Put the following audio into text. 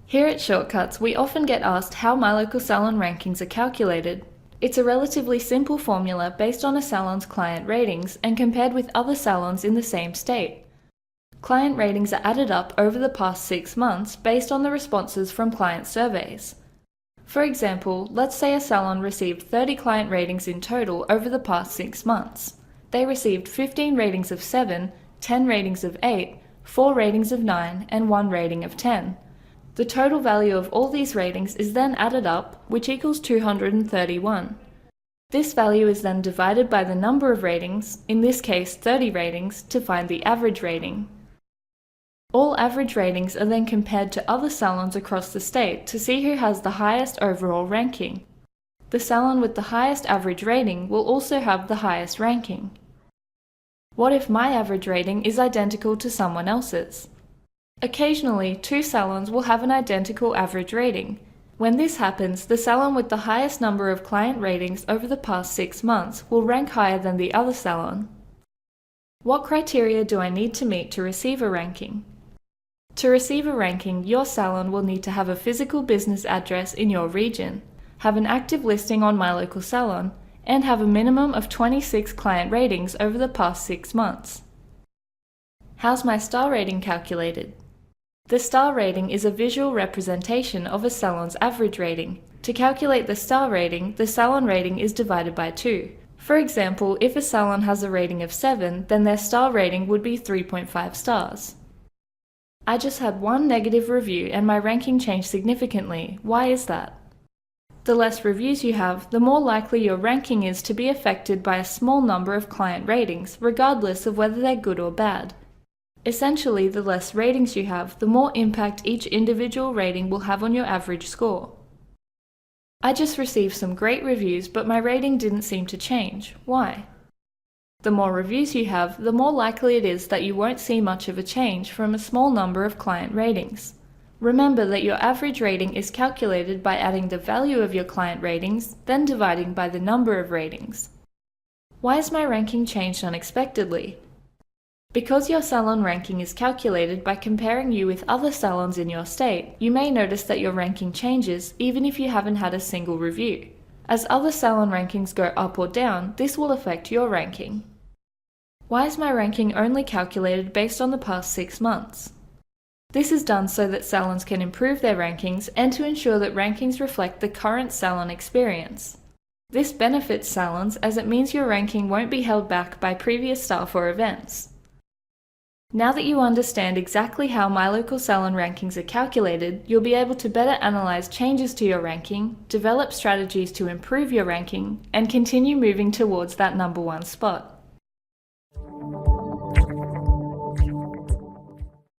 Here at Shortcuts, we often get asked how mylocalsalon rankings are calculated. It's a relatively simple formula based on a salon's client ratings and compared with other salons in the same state. Client ratings are added up over the past 6 months based on the responses from client surveys. For example, let's say a salon received 30 client ratings in total over the past 6 months. They received 15 ratings of 7, 10 ratings of 8, 4 ratings of 9, and 1 rating of 10. The total value of all these ratings is then added up, which equals 231. This value is then divided by the number of ratings, in this case 30 ratings, to find the average rating. All average ratings are then compared to other salons across the state to see who has the highest overall ranking. The salon with the highest average rating will also have the highest ranking. What if my average rating is identical to someone else's? Occasionally, 2 salons will have an identical average rating. When this happens, the salon with the highest number of client ratings over the past 6 months will rank higher than the other salon. What criteria do I need to meet to receive a ranking? To receive a ranking, your salon will need to have a physical business address in your region, have an active listing on mylocalsalon, and have a minimum of 26 client ratings over the past 6 months. How's my star rating calculated? The star rating is a visual representation of a salon's average rating. To calculate the star rating, the salon rating is divided by 2. For example, if a salon has a rating of 7, then their star rating would be 3.5 stars. I just had one negative review and my ranking changed significantly. Why is that? The less reviews you have, the more likely your ranking is to be affected by a small number of client ratings, regardless of whether they're good or bad. Essentially, the less ratings you have, the more impact each individual rating will have on your average score. I just received some great reviews, but my rating didn't seem to change. Why? The more reviews you have, the more likely it is that you won't see much of a change from a small number of client ratings. Remember that your average rating is calculated by adding the value of your client ratings, then dividing by the number of ratings. Why has my ranking changed unexpectedly? Because your salon ranking is calculated by comparing you with other salons in your state, you may notice that your ranking changes even if you haven't had a single review. As other salon rankings go up or down, this will affect your ranking. Why is my ranking only calculated based on the past 6 months? This is done so that salons can improve their rankings and to ensure that rankings reflect the current salon experience. This benefits salons as it means your ranking won't be held back by previous staff or events. Now that you understand exactly how mylocalsalon rankings are calculated, you'll be able to better analyze changes to your ranking, develop strategies to improve your ranking, and continue moving towards that number 1 spot.